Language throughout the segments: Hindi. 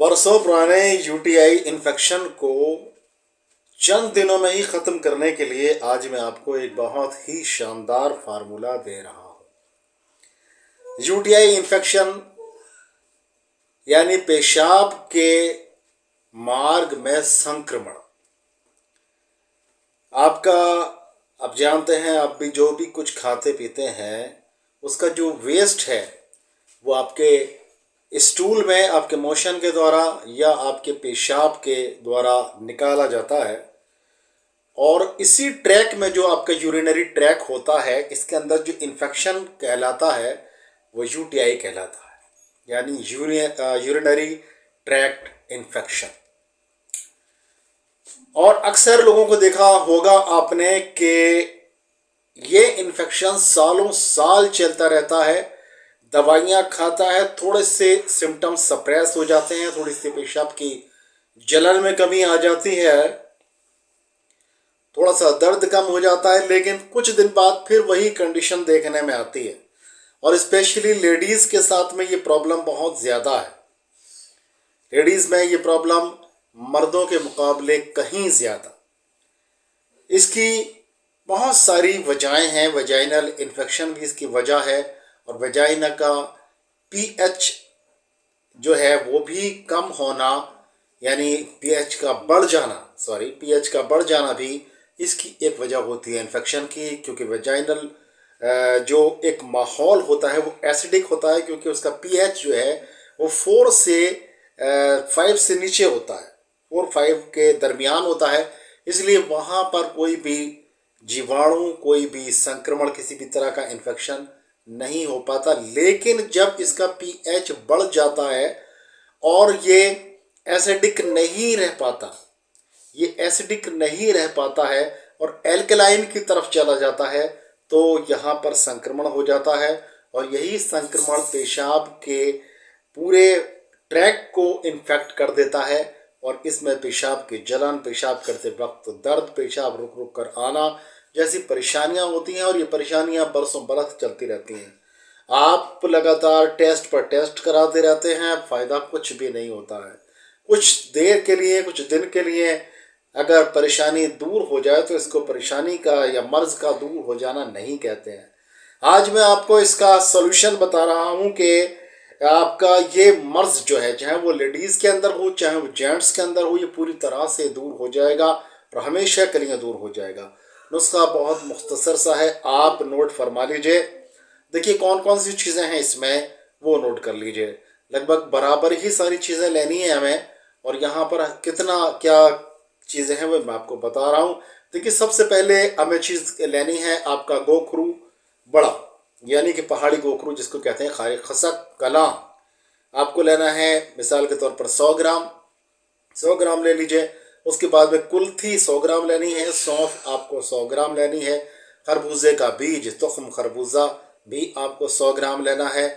बरसों पुराने यूटीआई इन्फेक्शन को चंद दिनों में ही ख़त्म करने के लिए आज मैं आपको एक बहुत ही शानदार फार्मूला दे रहा हूँ। यूटीआई इन्फेक्शन यानी पेशाब के मार्ग में संक्रमण। आपका आप जानते हैं, आप भी जो भी कुछ खाते पीते हैं उसका जो वेस्ट है वो आपके स्टूल में आपके मोशन के द्वारा या आपके पेशाब के द्वारा निकाला जाता है। और इसी ट्रैक में जो आपका यूरिनरी ट्रैक होता है, इसके अंदर जो इन्फेक्शन कहलाता है वो यूटीआई कहलाता है, यानी यूरिनरी ट्रैक्ट इन्फेक्शन। और अक्सर लोगों को देखा होगा आपने कि ये इन्फेक्शन सालों साल चलता रहता है, दवाइयाँ खाता है, थोड़े से सिम्टम्स सप्रेस हो जाते हैं, थोड़ी सी पेशाब की जलन में कमी आ जाती है, थोड़ा सा दर्द कम हो जाता है, लेकिन कुछ दिन बाद फिर वही कंडीशन देखने में आती है। और स्पेशली लेडीज़ के साथ में ये प्रॉब्लम बहुत ज़्यादा है। लेडीज़ में ये प्रॉब्लम मर्दों के मुकाबले कहीं ज़्यादा। इसकी बहुत सारी वजहें हैं। वजाइनल इन्फेक्शन भी इसकी वजह है, और वजाइना का पीएच जो है वो भी कम होना, यानी पीएच का बढ़ जाना भी इसकी एक वजह होती है इन्फेक्शन की। क्योंकि वजाइनल जो एक माहौल होता है वो एसिडिक होता है, क्योंकि उसका पीएच जो है वो 4 से 5 से नीचे होता है, 4-5 के दरमियान होता है। इसलिए वहाँ पर कोई भी जीवाणु, कोई भी संक्रमण, किसी भी तरह का इन्फेक्शन नहीं हो पाता। लेकिन जब इसका पीएच बढ़ जाता है और ये एसिडिक नहीं रह पाता है और एल्कलाइन की तरफ चला जाता है, तो यहाँ पर संक्रमण हो जाता है। और यही संक्रमण पेशाब के पूरे ट्रैक को इन्फेक्ट कर देता है, और इसमें पेशाब की जलन, पेशाब करते वक्त दर्द, पेशाब रुक रुक कर आना जैसी परेशानियां होती हैं। और ये परेशानियां बरसों बरस चलती रहती हैं। आप लगातार टेस्ट पर टेस्ट कराते रहते हैं, फ़ायदा कुछ भी नहीं होता है। कुछ देर के लिए, कुछ दिन के लिए अगर परेशानी दूर हो जाए तो इसको परेशानी का या मर्ज़ का दूर हो जाना नहीं कहते हैं। आज मैं आपको इसका सॉल्यूशन बता रहा हूँ कि आपका ये मर्ज़ जो है, चाहे वो लेडीज़ के अंदर हो चाहे वो जेंट्स के अंदर हो, ये पूरी तरह से दूर हो जाएगा और हमेशा के लिए दूर हो जाएगा। नुस्खा बहुत मुख्तसर सा है, आप नोट फरमा लीजिए। देखिए कौन कौन सी चीज़ें हैं इसमें, वो नोट कर लीजिए। लगभग बराबर ही सारी चीज़ें लेनी है हमें, और यहाँ पर कितना क्या चीज़ें हैं वो मैं आपको बता रहा हूँ। देखिए सबसे पहले हमें चीज़ लेनी है आपका गोखरू बड़ा, यानी कि पहाड़ी गोखरू जिसको कहते हैं खारी खसक कला। आपको लेना है मिसाल के तौर पर 100 ग्राम ले लीजिए। उसके बाद में कुल्थी 100 ग्राम लेनी है, सौंफ आपको 100 ग्राम लेनी है, खरबूजे का बीज तुख्म खरबूजा भी आपको 100 ग्राम लेना है,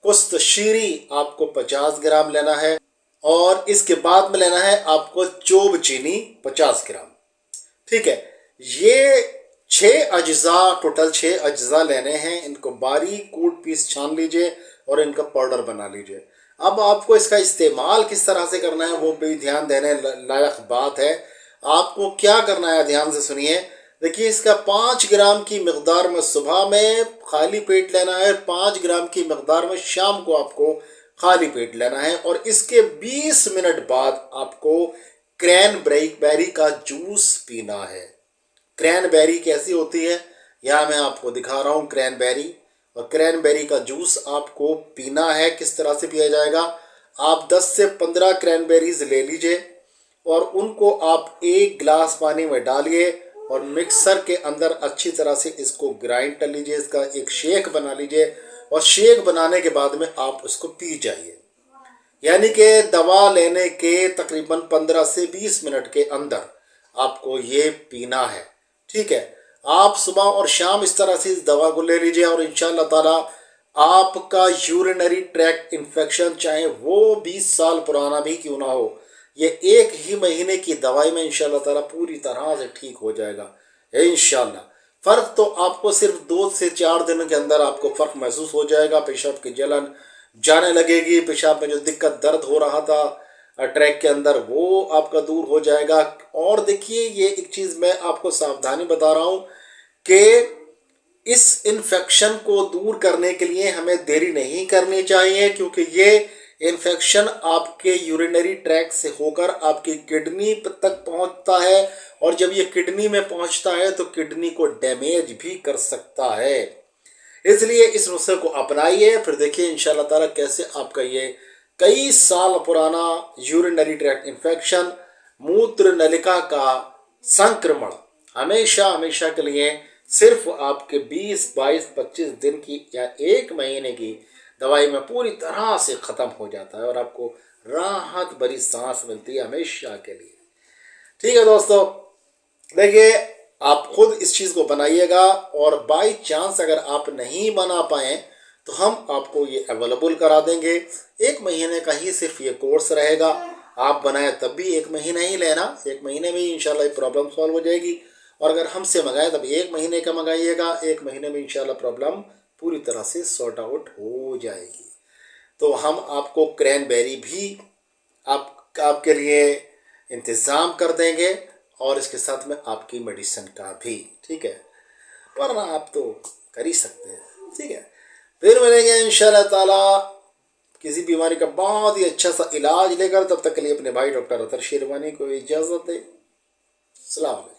कुस्त शीरी आपको 50 ग्राम लेना है, और इसके बाद में लेना है आपको चोब चीनी 50 ग्राम। ठीक है, ये 6 अज्जा लेने हैं। इनको बारीक कूट पीस छान लीजिए और इनका पाउडर बना लीजिए। अब आपको इसका इस्तेमाल किस तरह से करना है वो भी ध्यान देने लायक बात है। आपको क्या करना है, ध्यान से सुनिए। देखिए इसका 5 ग्राम की मकदार में सुबह में खाली पेट लेना है, 5 ग्राम की मकदार में शाम को आपको खाली पेट लेना है। और इसके 20 मिनट बाद आपको क्रैनबेरी का जूस पीना है। क्रैनबेरी कैसी होती है यहाँ मैं आपको दिखा रहा हूँ। क्रैनबेरी और क्रैनबेरी का जूस आपको पीना है। किस तरह से पिया जाएगा, आप 10 से 15 क्रैनबेरीज ले लीजिए और उनको आप 1 गिलास पानी में डालिए और मिक्सर के अंदर अच्छी तरह से इसको ग्राइंड कर लीजिए। इसका एक शेक बना लीजिए, और शेक बनाने के बाद में आप उसको पी जाइए। यानी कि दवा लेने के तकरीबन 15 से 20 मिनट के अंदर आपको ये पीना है। ठीक है, आप सुबह और शाम इस तरह से इस दवा को ले लीजिए, और इंशाअल्लाह ताला आपका यूरिनरी ट्रैक्ट इन्फेक्शन चाहे वो 20 साल पुराना भी क्यों ना हो, ये 1 ही महीने की दवाई में इंशाअल्लाह ताला पूरी तरह से ठीक हो जाएगा इंशाअल्लाह। फ़र्क तो आपको सिर्फ 2 से 4 दिन के अंदर आपको फ़र्क महसूस हो जाएगा। पेशाब की जलन जाने लगेगी, पेशाब में जो दिक्कत दर्द हो रहा था ट्रैक के अंदर, वो आपका दूर हो जाएगा। और देखिए, ये एक चीज़ मैं आपको सावधानी बता रहा हूँ कि इस इन्फेक्शन को दूर करने के लिए हमें देरी नहीं करनी चाहिए, क्योंकि ये इन्फेक्शन आपके यूरिनरी ट्रैक्ट से होकर आपकी किडनी तक पहुंचता है, और जब ये किडनी में पहुंचता है तो किडनी को डैमेज भी कर सकता है। इसलिए इस नुस्खे को अपनाइए, फिर देखिए इंशाल्लाह ताला कैसे आपका ये कई साल पुराना यूरिनरी ट्रैक्ट इन्फेक्शन, मूत्र नलिका का संक्रमण हमेशा हमेशा के लिए सिर्फ आपके 20, 22, 25 दिन की या 1 महीने की दवाई में पूरी तरह से ख़त्म हो जाता है और आपको राहत भरी सांस मिलती है हमेशा के लिए। ठीक है दोस्तों, देखिए आप खुद इस चीज़ को बनाइएगा, और बाई चांस अगर आप नहीं बना पाए तो हम आपको ये अवेलेबल करा देंगे। 1 महीने का ही सिर्फ ये कोर्स रहेगा, आप बनाए तब भी 1 महीना ही लेना, 1 महीने में ही इंशाल्लाह ये प्रॉब्लम सॉल्व हो जाएगी। और अगर हमसे मंगाए तब 1 महीने का मंगाइएगा, 1 महीने में इंशाल्लाह प्रॉब्लम पूरी तरह से सॉर्ट आउट हो जाएगी। तो हम आपको क्रैनबेरी भी आपके लिए इंतज़ाम कर देंगे, और इसके साथ में आपकी मेडिसिन का भी। ठीक है, वरना आप तो कर ही सकते हैं। ठीक है, फिर मिलेंगे इंशाल्लाह ताला किसी बीमारी का बहुत ही अच्छा सा इलाज लेकर। तब तक के लिए अपने भाई डॉक्टर अतर शेरवानी को इजाज़त दें। अस्सलाम वालेकुम।